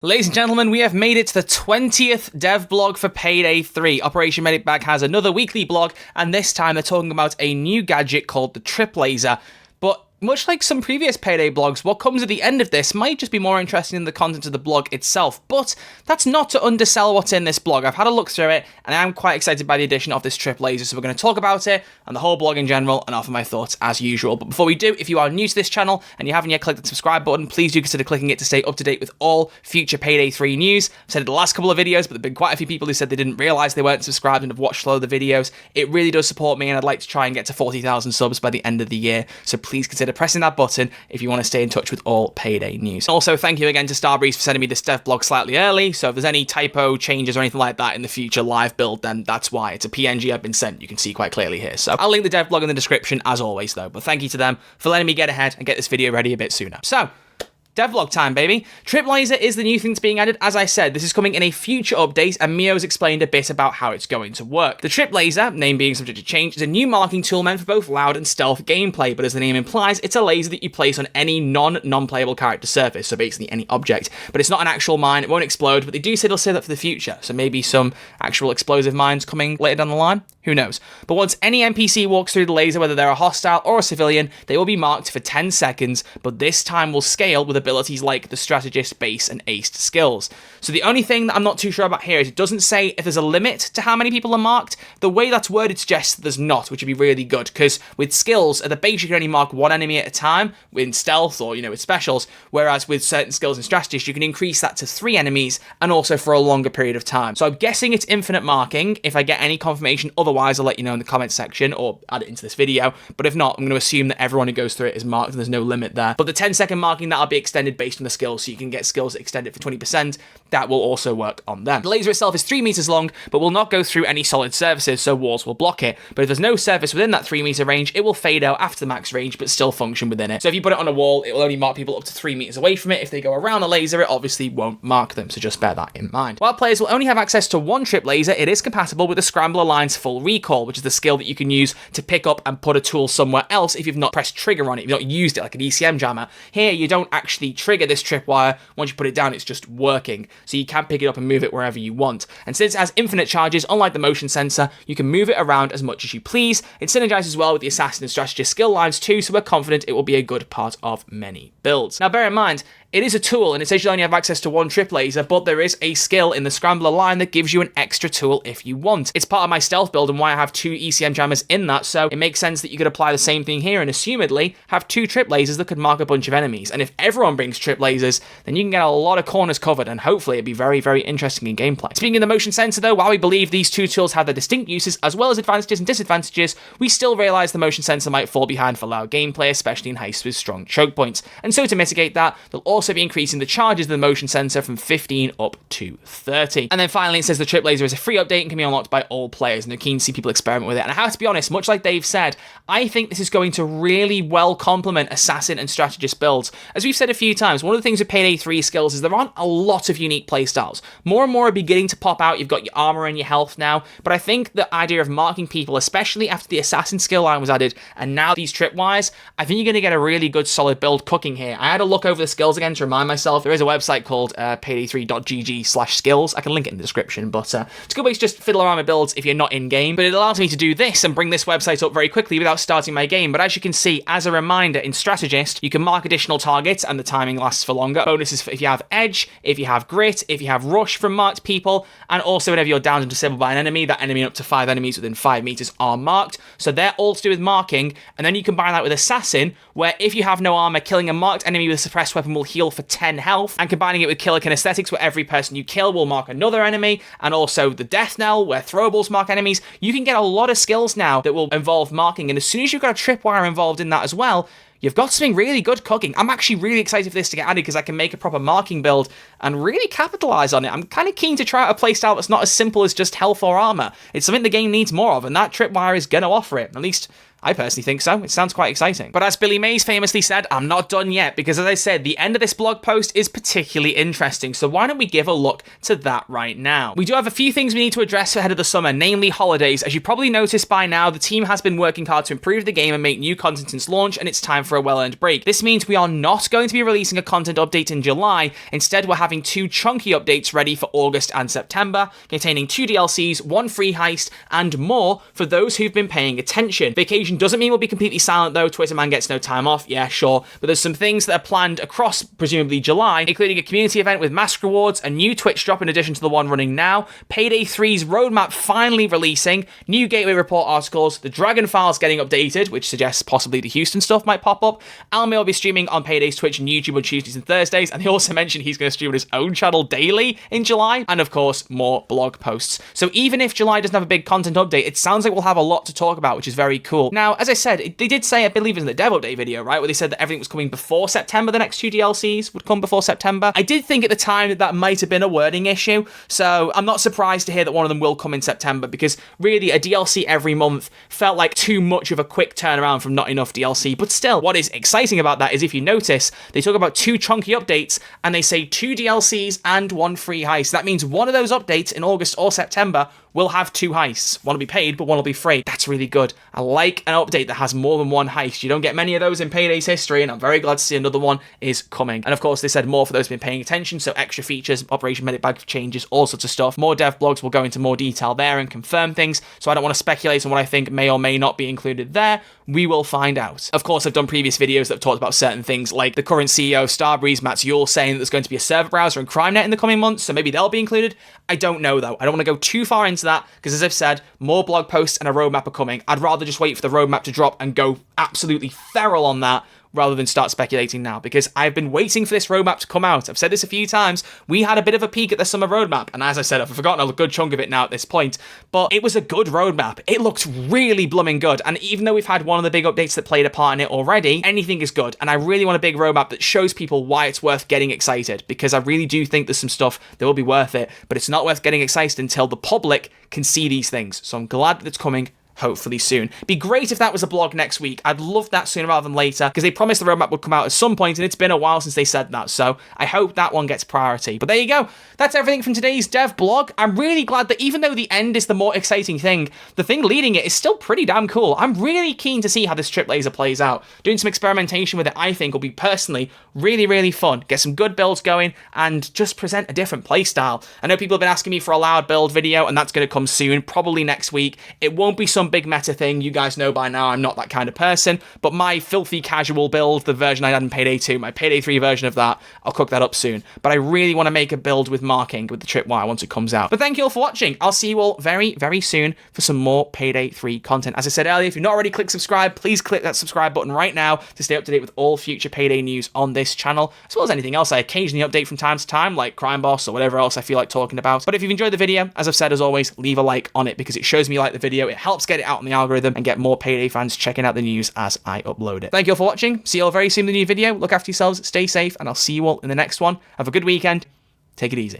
Ladies and gentlemen, we have made it to the 20th dev blog for Payday 3. Operation Medic Bag has another weekly blog, and this time they're talking about a new gadget called the Trip Laser. But much like some previous Payday blogs, what comes at the end of this might just be more interesting than the content of the blog itself. But that's not to undersell what's in this blog. I've had a look through it, and I am quite excited by the addition of this Trip Laser, so we're going to talk about it and the whole blog in general and offer my thoughts as usual. But before we do, if you are new to this channel and you haven't yet clicked the subscribe button, please do consider clicking it to stay up to date with all future Payday 3 news. I've said it the last couple of videos, but there have been quite a few people who said they didn't realise they weren't subscribed and have watched a lot of the videos. It really does support me, and I'd like to try and get to 40,000 subs by the end of the year, so please consider pressing that button if you want to stay in touch with all Payday news. Also, thank you again to Starbreeze for sending me this dev blog slightly early, so if there's any typo changes or anything like that in the future live build, then that's why. It's a PNG I've been sent, you can see quite clearly here. So I'll link the dev blog in the description as always though, but thank you to them for letting me get ahead and get this video ready a bit sooner. So, devlog time, baby. Trip Laser is the new thing that's being added. As I said, this is coming in a future update, and Mio's explained a bit about how it's going to work. The Trip Laser, name being subject to change, is a new marking tool meant for both loud and stealth gameplay, but as the name implies, it's a laser that you place on any non-playable character surface, so basically any object. But it's not an actual mine, it won't explode, but they do say they'll save that for the future, so maybe some actual explosive mines coming later down the line? Who knows? But once any NPC walks through the laser, whether they're a hostile or a civilian, they will be marked for 10 seconds, but this time will scale with abilities like the Strategist, Base, and Aced skills. So the only thing that I'm not too sure about here is it doesn't say if there's a limit to how many people are marked. The way that's worded suggests that there's not, which would be really good, because with skills, at the base you can only mark one enemy at a time, with stealth or, with specials, whereas with certain skills and strategies, you can increase that to 3 enemies, and also for a longer period of time. So I'm guessing it's infinite marking. If I get any confirmation otherwise, I'll let you know in the comments section or add it into this video, but if not, I'm going to assume that everyone who goes through it is marked and there's no limit there. But the 10-second marking, that'll be extended based on the skills, so you can get skills that extend it for 20%. That will also work on them. The laser itself is 3 meters long, but will not go through any solid surfaces, so walls will block it. But if there's no surface within that 3 meter range, it will fade out after the max range, but still function within it. So if you put it on a wall, it will only mark people up to 3 meters away from it. If they go around the laser, it obviously won't mark them, so just bear that in mind. While players will only have access to one Trip Laser, it is compatible with the Scrambler line's full recall, which is the skill that you can use to pick up and put a tool somewhere else if you've not pressed trigger on it, if you've not used it like an ECM jammer. Here, you don't actually trigger this tripwire. Once you put it down, it's just working. So you can pick it up and move it wherever you want. And since it has infinite charges, unlike the motion sensor, you can move it around as much as you please. It synergizes well with the Assassin and Strategist skill lines too, so we're confident it will be a good part of many builds. Now bear in mind, it is a tool, and it says you only have access to one Trip Laser, but there is a skill in the Scrambler line that gives you an extra tool if you want. It's part of my stealth build and why I have 2 ECM jammers in that, so it makes sense that you could apply the same thing here and assumedly have 2 Trip Lasers that could mark a bunch of enemies. And if everyone brings Trip Lasers, then you can get a lot of corners covered, and hopefully it'd be very, very interesting in gameplay. Speaking of the motion sensor though, while we believe these 2 tools have their distinct uses as well as advantages and disadvantages, we still realise the motion sensor might fall behind for loud gameplay, especially in heists with strong choke points. And so to mitigate that, they'll also be increasing the charges of the motion sensor from 15 up to 30. And then finally, it says the Trip Laser is a free update and can be unlocked by all players, and they're keen to see people experiment with it. And I have to be honest, much like Dave said, I think this is going to really well complement Assassin and Strategist builds. As we've said a few times, one of the things with Payday 3 skills is there aren't a lot of unique playstyles. More and more are beginning to pop out. You've got your armor and your health now, but I think the idea of marking people, especially after the Assassin skill line was added, and now these tripwires, I think you're going to get a really good solid build cooking here. I had a look over the skills again to remind myself. There is a website called payday3.gg/skills. I can link it in the description, but it's a good way to just fiddle around with builds if you're not in game. But it allows me to do this and bring this website up very quickly without starting my game. But as you can see, as a reminder, in Strategist, you can mark additional targets and the timing lasts for longer. Bonuses for if you have Edge, if you have Grit, if you have Rush from marked people, and also whenever you're downed and disabled by an enemy, that enemy up to 5 enemies within 5 meters are marked. So they're all to do with marking, and then you combine that with Assassin, where if you have no armor, killing a marked enemy with a suppressed weapon will heal for 10 health, and combining it with Killer Kinesthetics, where every person you kill will mark another enemy, and also the Death Knell, where throwables mark enemies. You can get a lot of skills now that will involve marking, and as soon as you've got a tripwire involved in that as well, you've got something really good cooking. I'm actually really excited for this to get added because I can make a proper marking build and really capitalize on it. I'm kind of keen to try out a playstyle that's not as simple as just health or armor. It's something the game needs more of, and that tripwire is going to offer it. At least I personally think so. It sounds quite exciting. But as Billy Mays famously said, I'm not done yet, because as I said, the end of this blog post is particularly interesting, so why don't we give a look to that right now. We do have a few things we need to address ahead of the summer, namely holidays. As you probably noticed by now, the team has been working hard to improve the game and make new content since launch, and it's time for a well-earned break. This means we are not going to be releasing a content update in July. Instead, we're having 2 chunky updates ready for August and September, containing 2 DLCs, 1 free heist, and more for those who've been paying attention. Vacation doesn't mean we'll be completely silent though. Twitterman gets no time off, yeah, sure, but there's some things that are planned across, presumably July, including a community event with mask rewards, a new Twitch drop in addition to the one running now, Payday 3's roadmap finally releasing, new Gateway Report articles, the Dragon Files getting updated, which suggests possibly the Houston stuff might pop up. Almir will be streaming on Payday's Twitch and YouTube on Tuesdays and Thursdays, and he also mentioned he's going to stream on his own channel daily in July, and of course, more blog posts. So even if July doesn't have a big content update, it sounds like we'll have a lot to talk about, which is very cool. Now, as I said, they did say, I believe it was in the dev update video, right, where they said that everything was coming before September, the next 2 DLCs would come before September. I did think at the time that might have been a wording issue, so I'm not surprised to hear that one of them will come in September, because really a DLC every month felt like too much of a quick turnaround from not enough DLC. But still, what is exciting about that is, if you notice, they talk about 2 chunky updates and they say 2 DLCs and 1 free heist. That means one of those updates in August or September will have 2 heists. One will be paid, but one will be free. That's really good. I like an update that has more than 1 heist. You don't get many of those in Payday's history, and I'm very glad to see another one is coming. And of course, they said more for those who've been paying attention, so extra features, Operation Medic Bag changes, all sorts of stuff. More dev blogs will go into more detail there and confirm things, so I don't want to speculate on what I think may or may not be included there. We will find out. Of course, I've done previous videos that have talked about certain things, like the current CEO of Starbreeze, Matt Yule, saying that there's going to be a server browser and CrimeNet in the coming months, so maybe they'll be included. I don't know, though. I don't want to go too far into that, because as I've said, more blog posts and a roadmap are coming. I'd rather just wait for the roadmap to drop and go absolutely feral on that, rather than start speculating now, because I've been waiting for this roadmap to come out. I've said this a few times. We had a bit of a peek at the summer roadmap, and as I said, I've forgotten a good chunk of it now at this point, but it was a good roadmap. It looked really blooming good, and even though we've had one of the big updates that played a part in it already, anything is good, and I really want a big roadmap that shows people why it's worth getting excited, because I really do think there's some stuff that will be worth it, but it's not worth getting excited until the public can see these things, so I'm glad that it's coming hopefully soon. Be great if that was a blog next week. I'd love that sooner rather than later, because they promised the roadmap would come out at some point, and it's been a while since they said that, so I hope that one gets priority. But there you go. That's everything from today's dev blog. I'm really glad that even though the end is the more exciting thing, the thing leading it is still pretty damn cool. I'm really keen to see how this trip laser plays out. Doing some experimentation with it, I think, will be personally really, really fun. Get some good builds going and just present a different playstyle. I know people have been asking me for a loud build video, and that's going to come soon, probably next week. It won't be some big meta thing. You guys know by now I'm not that kind of person, but my filthy casual build, the version I had in Payday 2, my Payday 3 version of that, I'll cook that up soon. But I really want to make a build with marking with the tripwire once it comes out. But thank you all for watching. I'll see you all very, very soon for some more Payday 3 content. As I said earlier, if you've not already clicked subscribe, please click that subscribe button right now to stay up to date with all future Payday news on this channel, as well as anything else I occasionally update from time to time, like Crime Boss or whatever else I feel like talking about. But if you've enjoyed the video, as I've said, as always, leave a like on it, because it shows me you like the video, it helps get it out on the algorithm and get more Payday fans checking out the news as I upload it. Thank you all for watching. See you all very soon in the new video. Look after yourselves, stay safe, and I'll see you all in the next one. Have a good weekend. Take it easy.